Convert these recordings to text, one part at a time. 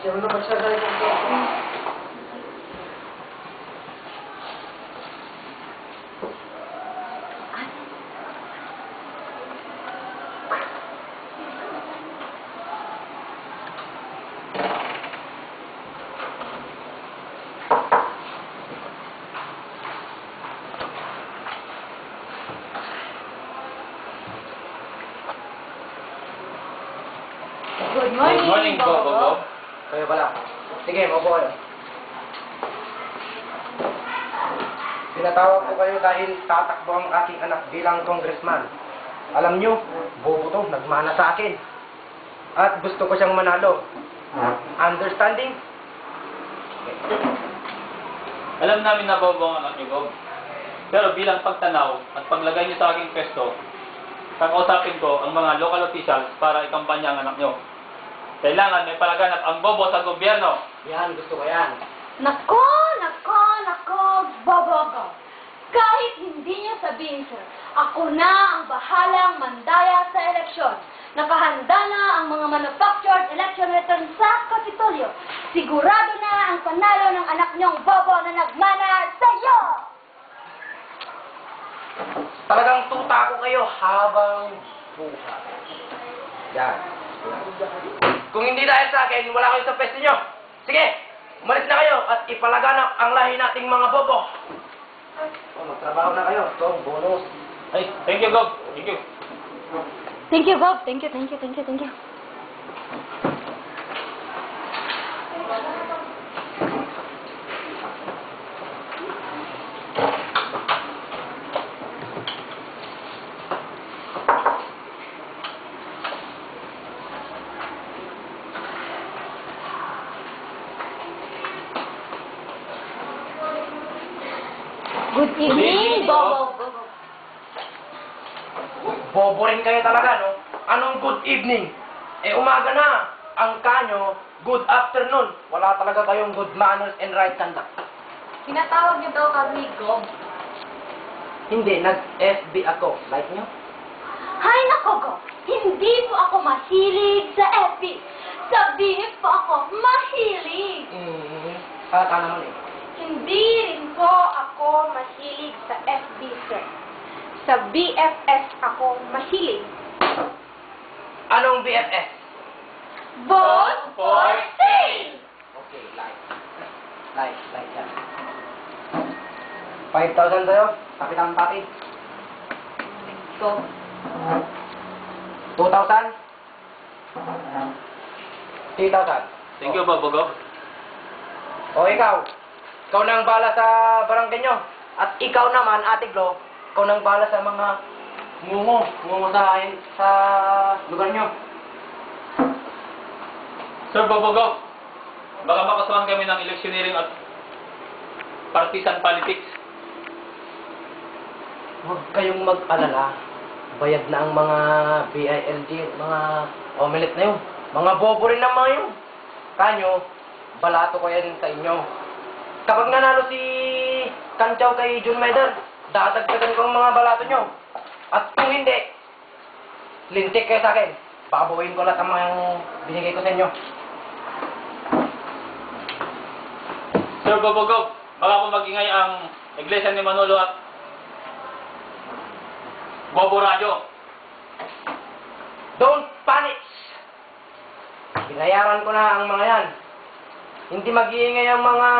Siya ba siya dahil kung Good morning, Bobo. Kayo pala. Sige, maupo kayo. Pinatawag ko kayo dahil tatakbo ang aking anak bilang congressman. Alam nyo, bobo to, nagmana sa akin. At gusto ko siyang manalo. Understanding? Alam namin na bobo ang anak niyo, Gob. Pero bilang pagtanaw at paglagay niyo sa aking pwesto, kakausapin ko ang mga local officials para ikampanya ang anak niyo. Kailangan may palaganap ang bobo sa gobyerno. Yan, gusto ko yan. Nako, Bobo. Kahit hindi niya sabihin, sir, ako na ang bahalang mandaya sa eleksyon. Nakahanda na ang mga manufactured election returns sa Kapitolyo. Sigurado na ang panalo ng anak niyong bobo na nagmana sa iyo! Talagang tuta ko kayo habang buhay. Yan. Kung hindi dahil sa akin, wala kayo sa pwesto nyo. Sige, umalis na kayo at ipalaganap ang lahi nating mga bobo. Magtrabaho na kayo. Ito, bonus. Ay, thank you, Gob. Thank you. Thank you, Bob. Thank you. Good evening, Bobo. Bobo rin kayo talaga, no? Anong good evening? Umaga na. Ang kanyo, good afternoon. Wala talaga kayong good manners and right conduct. Tinatawag niyo daw kami, Gob. Hindi, nag-FB ako. Like nyo? Hay nako, Gob. Hindi po ako mahilig sa FB. Sa BF po ako mahilig. Ka naman eh. Hindi rin po ako mahilig sa FB, sir. Sa BFS ako mahilig. Anong BFS? Vote for sale! Okay, like yan. 5,000 sa'yo, kapitang pati. Go. 2,000? 3,000. Thank you, Bobo, Gob. O ikaw na ang bahala sa barangay nyo. At ikaw naman, Ate Glo, ikaw na ang bahala sa mga ngumo sa lugar nyo. Sir Bobo, Gob, baka makasuhan kami ng electioneering at partisan politics. Huwag kayong mag-alala. Bayad na ang mga BILG, mga omelette na yun. Mga bobo rin naman yun. Kanyo, balato ko yan sa inyo. Kapag nanalo si Kantyaw kay June Meder, dadagdagan ko ang mga balato nyo. At kung hindi, lintik kayo sa akin. Babawiin ko lahat ang mga binigay ko sa inyo. Sir Bobo, Gob, baka po magingay ang iglesia ni Manolo at Bobo Radio. Don't panic! Binayaran ko na ang mga yan. Hindi mag-iingay ang mga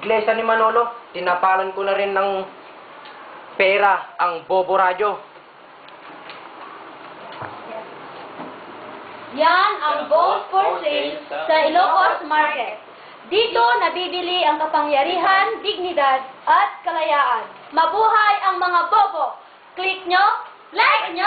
iglesia ni Manolo. Tinapalan ko na rin ng pera ang Bobo Radio. Yan ang vote for sale sa Ilocos Market. Dito nabibili ang kapangyarihan, dignidad at kalayaan. Mabuhay ang mga bobo! Click nyo, like nyo!